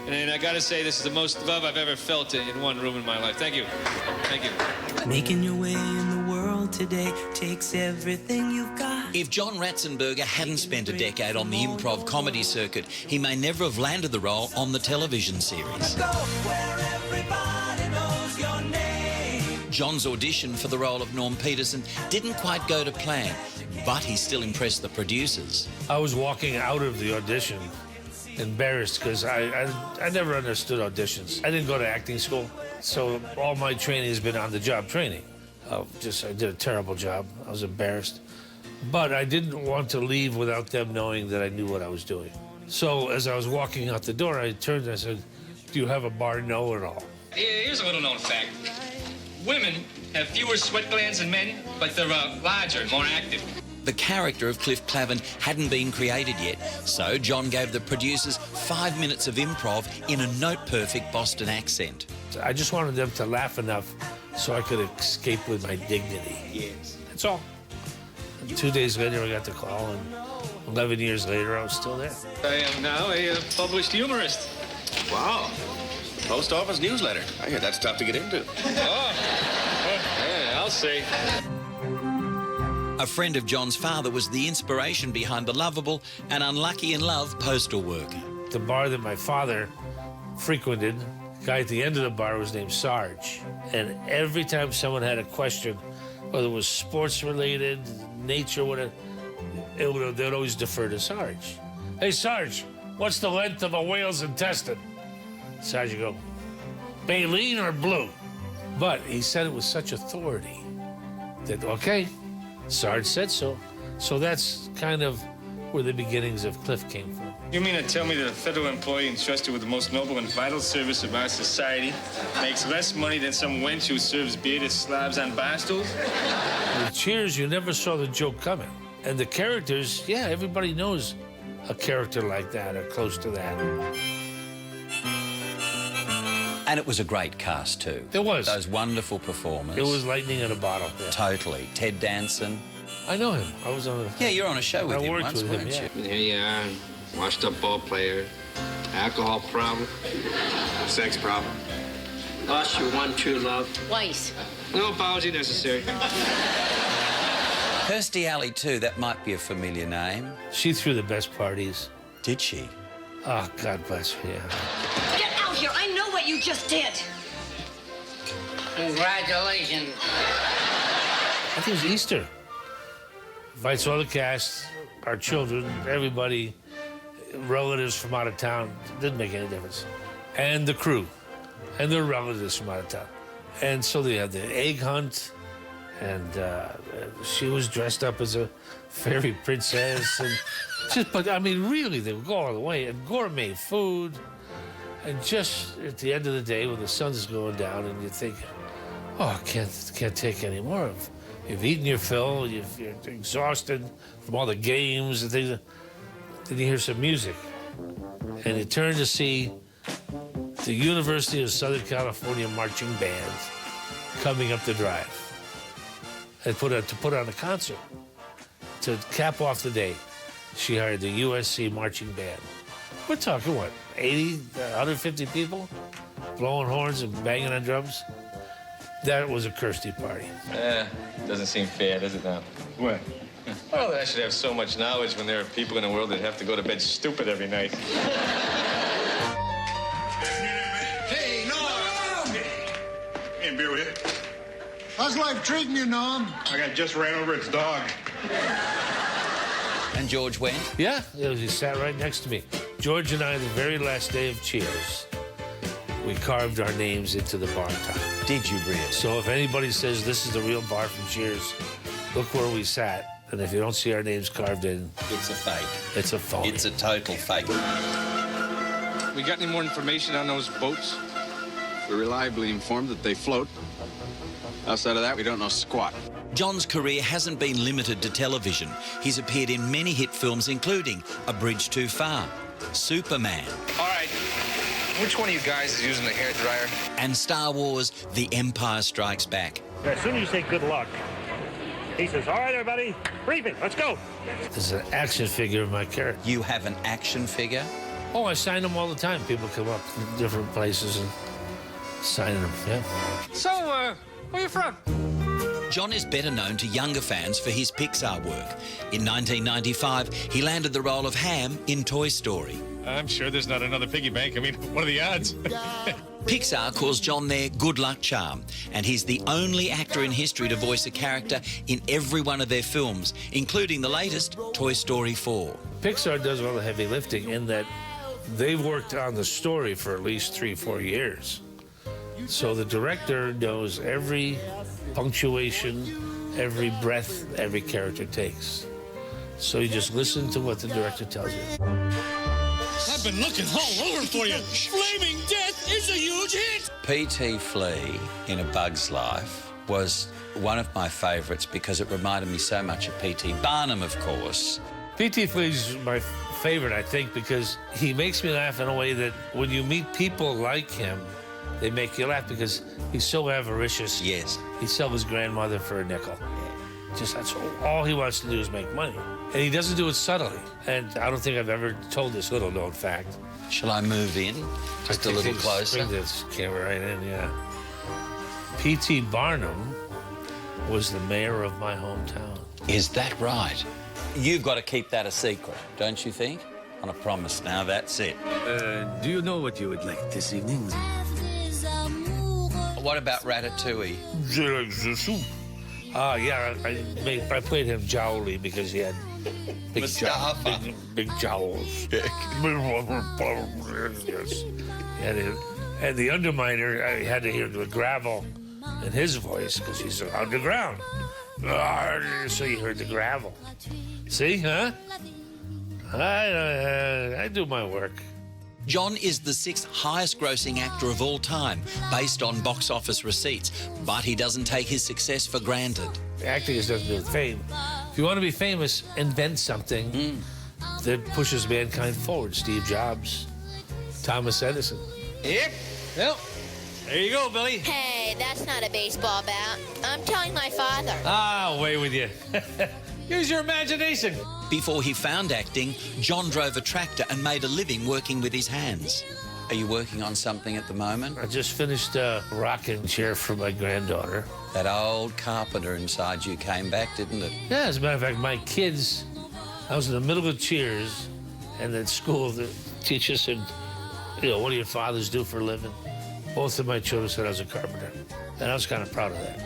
And I gotta say, this is the most love I've ever felt in one room in my life. Thank you. Thank you. Making your way in the world today takes everything you've got. If John Ratzenberger hadn't spent a decade on the improv comedy circuit, he may never have landed the role on the television series. Go where everybody knows your name. John's audition for the role of Norm Peterson didn't quite go to plan, but he still impressed the producers. I was walking out of the audition embarrassed because I never understood auditions. I didn't go to acting school, so all my training has been on-the-job training. I did a terrible job. I was embarrassed. But I didn't want to leave without them knowing that I knew what I was doing. So as I was walking out the door, I turned and I said, "Do you have a bar know-it-all?" Here's a little-known fact. Women have fewer sweat glands than men, but they're larger and more active. The character of Cliff Clavin hadn't been created yet, so John gave the producers 5 minutes of improv in a note-perfect Boston accent. I just wanted them to laugh enough so I could escape with my dignity. Yes. That's all. And 2 days later, I got the call, and 11 years later, I was still there. I am now a published humorist. Wow. Post office newsletter. I hear that's tough to get into. Oh, yeah, I'll say. A friend of John's father was the inspiration behind the lovable and unlucky in love postal worker. The bar that my father frequented, the guy at the end of the bar was named Sarge. And every time someone had a question, whether it was sports-related, nature, whatever, they'd always defer to Sarge. "Hey, Sarge, what's the length of a whale's intestine?" Sarge would go, "Baleen or blue?" But he said it with such authority that, okay, Sarge said so. So that's kind of where the beginnings of Cliff came from. You mean to tell me that a federal employee entrusted with the most noble and vital service of our society makes less money than some wench who serves beer to slobs on bar stools? With Cheers, you never saw the joke coming. And the characters, yeah, everybody knows a character like that or close to that. And it was a great cast, too. It was. Those wonderful performers. It was lightning in a bottle. Yeah. Totally. Ted Danson. I know him. I was on a... Yeah, you're on a show with I him worked once, with him, weren't yeah. you? Here you are, washed-up ball player, alcohol problem, Sex problem. lost your one true love. Twice. No apology necessary. Kirstie Alley, too. That might be a familiar name. She threw the best parties. Did she? Oh, God bless her, yeah. Get out here. I know what you just did. Congratulations. I think it was Easter. Invites all the cast, our children, everybody, relatives from out of town. Didn't make any difference. And the crew, and their relatives from out of town. And so they had the egg hunt, and she was dressed up as a fairy princess. And just, but I mean, really, they would go all the way. And gourmet food. And just at the end of the day, when the sun's going down, and you think, oh, I can't take any more of. You've eaten your fill, you're exhausted from all the games and things. Then you hear some music, and you turn to see the University of Southern California marching band coming up the drive and to put on a concert. To cap off the day, she hired the USC marching band. We're talking, what, 80, 150 people blowing horns and banging on drums? That was a Kirstie party. Doesn't seem fair, does it now? What? Well, I should have so much knowledge when there are people in the world that have to go to bed stupid every night. Hey, Norm! Hey, beer with it. How's life treating you, Norm? I just ran over its dog. And George went? Yeah, he sat right next to me. George and I, the very last day of Cheers, we carved our names into the bar top. Did you really? So if anybody says this is the real bar from Cheers, look where we sat. And if you don't see our names carved in, It's a fake. it's a phony. It's a total fake. We got any more information on those boats? We're reliably informed that they float. Outside of that, we don't know squat. John's career hasn't been limited to television. He's appeared in many hit films, including A Bridge Too Far, Superman, All right. Which one of you guys is using the hairdryer? and Star Wars The Empire Strikes Back. As soon as you say good luck, he says, all right, everybody, briefing, let's go. There's an action figure of my character. You have an action figure? Oh, I sign them all the time. People come up from different places and sign them, yeah. So, where you from? John is better known to younger fans for his Pixar work. In 1995, he landed the role of Ham in Toy Story. I'm sure there's not another piggy bank. I mean, what are the odds? Pixar calls John their good luck charm, and he's the only actor in history to voice a character in every one of their films, including the latest, Toy Story 4. Pixar does all the heavy lifting in that they've worked on the story for at least 3-4 years. So the director knows every punctuation, every breath every character takes. So you just listen to what the director tells you. I've been looking all over for you. Flaming Death is a huge hit. P.T. Flea in A Bug's Life was one of my favourites because it reminded me so much of P.T. Barnum, of course. P.T. Flea's my favorite, I think, because he makes me laugh in a way that when you meet people like him, they make you laugh because he's so avaricious. Yes. He'd sell his grandmother for a nickel. Just that's all he wants to do is make money. And he doesn't do it subtly. And I don't think I've ever told this little known fact. Shall I move in just a little closer? Bring this camera right in, yeah. P.T. Barnum was the mayor of my hometown. Is that right? You've got to keep that a secret, don't you think? On a promise now, that's it. Do you know what you would like this evening? What about Ratatouille? Yeah, I played him jowly because he had big jowls. Yes. And the Underminer, I had to hear the gravel in his voice because he's underground. So you heard the gravel. See, huh? I do my work. John is the 6th highest-grossing actor of all time, based on box office receipts, but he doesn't take his success for granted. Acting has nothing to do with fame. If you want to be famous, invent something that pushes mankind forward. Steve Jobs, Thomas Edison. Yep. Well, there you go, Billy. Hey, that's not a baseball bat. I'm telling my father. Ah, away with you. Use your imagination. Before he found acting, John drove a tractor and made a living working with his hands. Are you working on something at the moment? I just finished a rocking chair for my granddaughter. That old carpenter inside you came back, didn't it? Yeah, as a matter of fact, my kids, I was in the middle of Cheers, and at school, the teacher said, you know, what do your fathers do for a living? Both of my children said I was a carpenter, and I was kind of proud of that.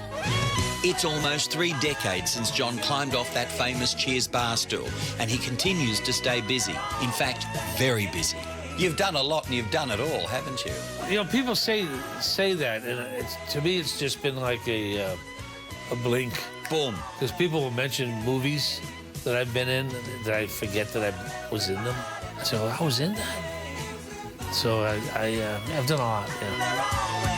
It's almost 3 decades since John climbed off that famous Cheers bar stool, and he continues to stay busy. In fact, very busy. You've done a lot and you've done it all, haven't you? You know, people say that, and to me, it's just been like a blink. Boom. Because people will mention movies that I've been in that I forget that I was in them. I say, well, I was in that. So I've done a lot, yeah.